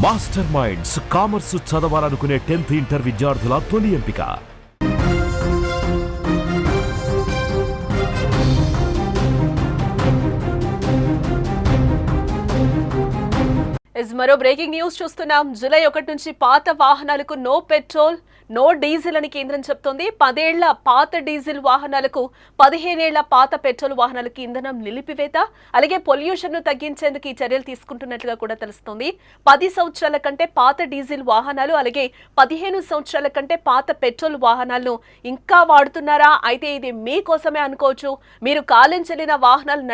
Master minds commerce చదవాలనుకునే 10th inter విద్యార్థుల తొలి ఎంపిక. మరో బ్రేకింగ్ న్యూస్ చూస్తున్నాం. జూలై 1 నుంచి పాత వాహనాలకు నో పెట్రోల్ నో డీజిల్ అని కేంద్రం చెప్తోంది. 10 ఏళ్ల పాత డీజిల్ వాహనాలకు 15 ఏళ్ల పాత పెట్రోల్ వాహనాలకు ఇంధనం నిలిపివేత, అలాగే పొల్యూషన్ ను తగ్గించేందుకు ఈ చర్యలు తీసుకుంటున్నట్లుగా కూడా తెలుస్తోంది. 10 సంవత్సరాల కంటే పాత డీజిల్ వాహనాలు, అలాగే 15 సంవత్సరాల కంటే పాత పెట్రోల్ వాహనాలను ఇంకా వాడుతున్నారా? అయితే ఇది మీకోసమే అనుకోవచ్చు. మీరు కాలం చెల్లిన వాహనాలు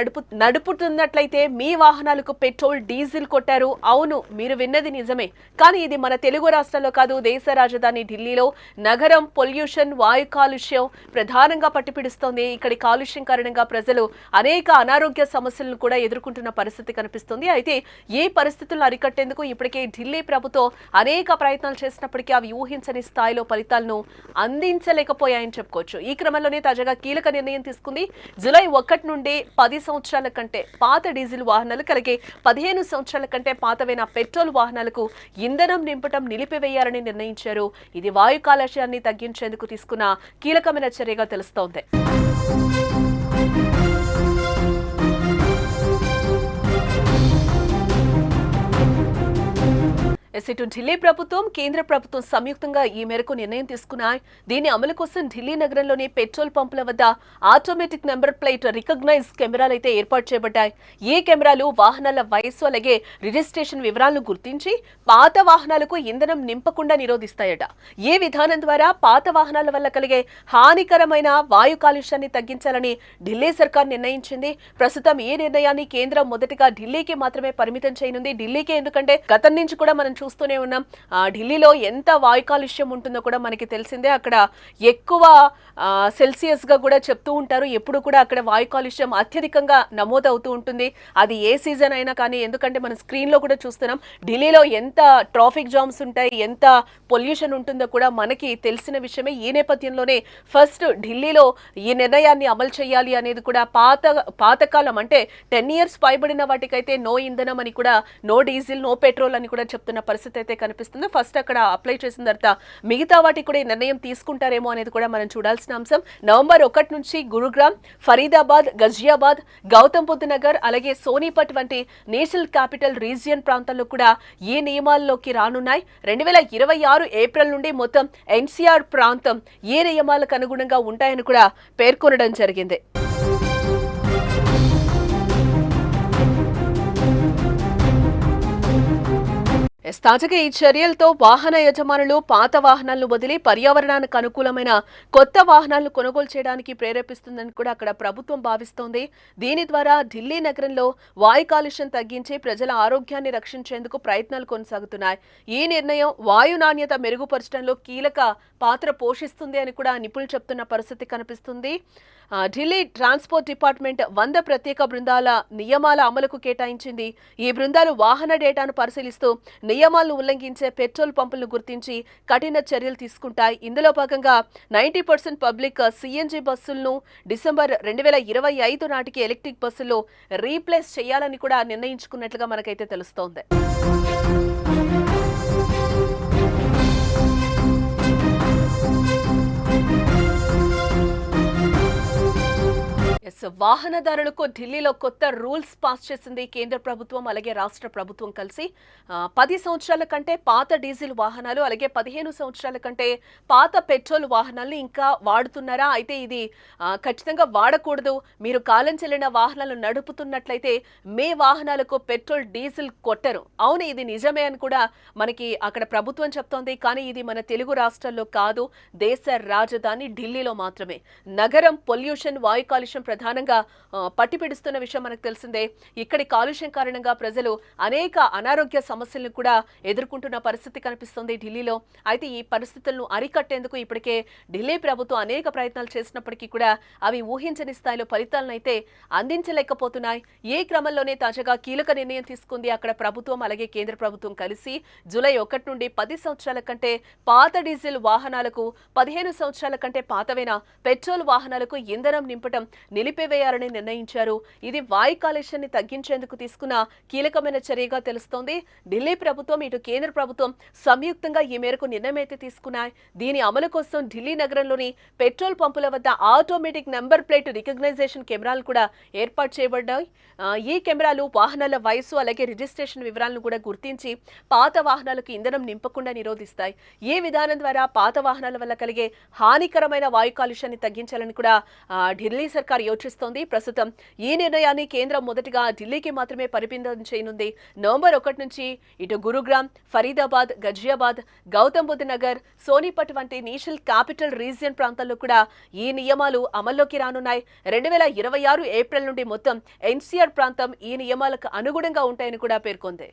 నడుపుతున్నట్లయితే మీ వాహనాలకు పెట్రోల్ డీజిల్ కొట్టారు. అవును, మీరు విన్నది నిజమే. కానీ ఇది మన తెలుగు రాష్ట్రాల్లో కాదు, దేశ రాజధాని ఢిల్లీలో నగరం పొల్యూషన్, వాయు కాలుష్యం ప్రధానంగా పట్టిపిడుస్తోంది. ఇక్కడి కాలుష్యం కారణంగా ప్రజలు అనేక అనారోగ్య సమస్యలను కూడా ఎదుర్కొంటున్న పరిస్థితి కనిపిస్తుంది. అయితే ఈ పరిస్థితులను అరికట్టేందుకు ఇప్పటికే ఢిల్లీ ప్రభుత్వం అనేక ప్రయత్నాలు చేసినప్పటికీ అవి ఊహించని స్థాయిలో ఫలితాలను అందించలేకపోయాయని చెప్పుకోవచ్చు. ఈ క్రమంలోనే తాజాగా కీలక నిర్ణయం తీసుకుంది. జూలై 1 నుండి 10 సంవత్సరాల కంటే పాత డీజిల్ వాహనాలకు, అలాగే 15 సంవత్సరాల కంటే పాతవైన పెట్రోల్ వాహనాలకు ఇంధనం నింపటం నిలిపివేయాలని నిర్ణయించారు. ఇది వాయు కాలుష్యాన్ని తగ్గించేందుకు తీసుకున్న కీలకమైన చర్యగా తెలుస్తోంది. ఇటు ఢిల్లీ ప్రభుత్వం, కేంద్ర ప్రభుత్వం సంయుక్తంగా ఈ మేరకు నిర్ణయం తీసుకున్నాయి. దీని అమలు కోసం ఢిల్లీ నగరంలోని పెట్రోల్ పంపుల వద్ద ఆటోమేటిక్ నెంబర్ ప్లేట్ రికగ్నైజ్ కెమెరాలు అయితే ఏర్పాటు చేయబడ్డాయి. ఈ కెమెరాలు వాహనాల వయస్సు, అలాగే రిజిస్ట్రేషన్ వివరాలను గుర్తించి పాత వాహనాలకు ఇంధనం నింపకుండా నిరోధిస్తాయట. ఈ విధానం ద్వారా పాత వాహనాల వల్ల కలిగే హానికరమైన వాయు కాలుష్యాన్ని తగ్గించాలని ఢిల్లీ సర్కార్ నిర్ణయించింది. ప్రస్తుతం ఈ నిర్ణయాన్ని కేంద్రం మొదటిగా ఢిల్లీకి మాత్రమే పరిమితం చేయనుంది. ఢిల్లీకే ఎందుకంటే గతం నుంచి కూడా మనం చూస్తూనే ఉన్నాం. ఢిల్లీలో ఎంత వాయు కాలుష్యం ఉంటుందో కూడా మనకి తెలిసిందే. అక్కడ ఎక్కువ సెల్సియస్ గా కూడా చెప్తూ ఉంటారు. ఎప్పుడు కూడా అక్కడ వాయు కాలుష్యం అత్యధికంగా నమోదవుతూ ఉంటుంది. అది ఏ సీజన్ అయినా కానీ, ఎందుకంటే మనం స్క్రీన్ లో కూడా చూస్తున్నాం ఢిల్లీలో ఎంత ట్రాఫిక్ జామ్స్ ఉంటాయి, ఎంత పొల్యూషన్ ఉంటుందో కూడా మనకి తెలిసిన విషయమే. ఈ నేపథ్యంలోనే ఫస్ట్ ఢిల్లీలో ఈ నిర్ణయాన్ని అమలు చేయాలి అనేది కూడా పాతకాలం అంటే 10 years పైబడిన వాటికైతే నో ఇంధనం అని కూడా, నో డీజిల్ నో పెట్రోల్ అని కూడా చెప్తున్న పరిస్థితి అయితే కనిపిస్తుంది. ఫస్ట్ అక్కడ అప్లై చేసిన తర్వాత మిగతా వాటికి కూడా ఈ నిర్ణయం తీసుకుంటారేమో అనేది కూడా మనం చూడాల్సిన అంశం. నవంబర్ 1 నుంచి గురుగ్రామ్, ఫరీదాబాద్, గజియాబాద్, గౌతమ్ బుద్ధ్ నగర్, అలాగే సోనీపట్ వంటి నేషనల్ క్యాపిటల్ రీజియన్ ప్రాంతాల్లో కూడా ఈ నియమాల్లోకి రానున్నాయి. 2026 ఏప్రిల్ నుండి మొత్తం ఎన్సీఆర్ ప్రాంతం ఏ నియమాలకు అనుగుణంగా ఉంటాయని కూడా పేర్కొనడం జరిగింది. తాజాగా ఈ చర్యలతో వాహన యజమానులు పాత వాహనాలను వదిలి పర్యావరణానికి అనుకూలమైన కొత్త వాహనాలను కొనుగోలు చేయడానికి ప్రేరేపిస్తుందని కూడా అక్కడ ప్రభుత్వం భావిస్తోంది. దీని ద్వారా ఢిల్లీ నగరంలో వాయు కాలుష్యం తగ్గించి ప్రజల ఆరోగ్యాన్ని రక్షించేందుకు ప్రయత్నాలు కొనసాగుతున్నాయి. ఈ నిర్ణయం వాయు నాణ్యత మెరుగుపరచడంలో కీలక పాత్ర పోషిస్తుంది అని కూడా నిపుణులు చెప్తున్న పరిస్థితి కనిపిస్తుంది. ఢిల్లీ ట్రాన్స్పోర్ట్ డిపార్ట్మెంట్ 100 ప్రత్యేక బృందాల నియమాల అమలుకు కేటాయించింది. ఈ బృందాలు వాహన డేటాను పరిశీలిస్తూ నియమాలను ఉల్లంఘించే పెట్రోల్ పంపులను గుర్తించి కఠిన చర్యలు తీసుకుంటాయి. ఇందులో భాగంగా 90% పబ్లిక్ సిఎన్జి బస్సులను డిసెంబర్ 2025 నాటికి ఎలక్ట్రిక్ బస్సుల్లో రీప్లేస్ చేయాలని కూడా నిర్ణయించుకున్నట్లుగా మనకైతే తెలుస్తోంది. వాహనదారులకు ఢిల్లీలో కొత్త రూల్స్ పాస్ చేసింది కేంద్ర ప్రభుత్వం, అలాగే రాష్ట్ర ప్రభుత్వం కలిసి. 10 సంవత్సరాల కంటే పాత డీజిల్ వాహనాలు, అలాగే 15 సంవత్సరాల కంటే పాత పెట్రోల్ వాహనాలను ఇంకా వాడుతున్నారా? అయితే ఇది ఖచ్చితంగా వాడకూడదు. మీరు కాలం చెల్లిన వాహనాలు నడుపుతున్నట్లయితే మీ వాహనాలకు పెట్రోల్ డీజిల్ కొట్టరు. అవును, ఇది నిజమే అని కూడా మనకి అక్కడ ప్రభుత్వం చెప్తోంది. కానీ ఇది మన తెలుగు రాష్ట్రాల్లో కాదు, దేశ రాజధాని ఢిల్లీలో మాత్రమే. నగరం పొల్యూషన్, వాయు కాలుష్యం ప్రధానంగా పట్టిపిడుస్తున్న విషయం మనకు తెలిసిందే. ఇక్కడి కాలుష్యం కారణంగా ప్రజలు అనేక అనారోగ్య సమస్యలను కూడా ఎదుర్కొంటున్న పరిస్థితి కనిపిస్తుంది ఢిల్లీలో. అయితే ఈ పరిస్థితులను అరికట్టేందుకు ఇప్పటికే ఢిల్లీ ప్రభుత్వం అనేక ప్రయత్నాలు చేసినప్పటికీ కూడా అవి ఊహించని స్థాయిలో ఫలితాలను అయితే అందించలేకపోతున్నాయి. ఈ క్రమంలోనే తాజాగా కీలక నిర్ణయం తీసుకుంది అక్కడ ప్రభుత్వం, అలాగే కేంద్ర ప్రభుత్వం కలిసి. జూలై 1 నుండి 10 సంవత్సరాల కంటే పాత డీజిల్ వాహనాలకు, 15 సంవత్సరాల కంటే పాతవైన పెట్రోల్ వాహనాలకు ఇంధనం నింపటం నిలిపే నిలిపివేయాలని నిర్ణయించారు. ఇది వాయు కాలుష్యాన్ని తగ్గించేందుకు తీసుకున్న కీలకమైన చర్యగా తెలుస్తోంది. ఢిల్లీ ప్రభుత్వం ఇటు కేంద్ర ప్రభుత్వం సంయుక్తంగా ఈ మేరకు నిర్ణయం అయితే తీసుకున్నాయి. దీని అమలు కోసం ఢిల్లీ నగరంలోని పెట్రోల్ పంపుల వద్ద ఆటోమేటిక్ నెంబర్ ప్లేట్ రికగ్నైజేషన్ కెమెరాలు కూడా ఏర్పాటు చేయబడ్డాయి. ఈ కెమెరాలు వాహనాల వయసు అలాగే రిజిస్ట్రేషన్ వివరాలను కూడా గుర్తించి పాత వాహనాలకు ఇంధనం నింపకుండా నిరోధిస్తాయి. ఈ విధానం ద్వారా పాత వాహనాల వల్ల కలిగే హానికరమైన వాయు కాలుష్యాన్ని తగ్గించాలని కూడా ఢిల్లీ సర్కార్ యోచిస్తోంది. ప్రస్తుతం ఈ నిర్ణయాన్ని కేంద్రం మొదటిగా ఢిల్లీకి మాత్రమే పరిమితం చేయనుంది. నవంబర్ 1 నుంచి ఇటు గురుగ్రామ్, ఫరీదాబాద్, గజియాబాద్, గౌతమ్ బుద్ధ్ నగర్, సోనిపట్ వంటి నేషనల్ క్యాపిటల్ రీజియన్ ప్రాంతాల్లో కూడా ఈ నియమాలు అమల్లోకి రానున్నాయి. 2026 ఏప్రిల్ నుండి మొత్తం ఎన్సీఆర్ ప్రాంతం ఈ నియమాలకు అనుగుణంగా ఉంటాయని కూడా పేర్కొంది.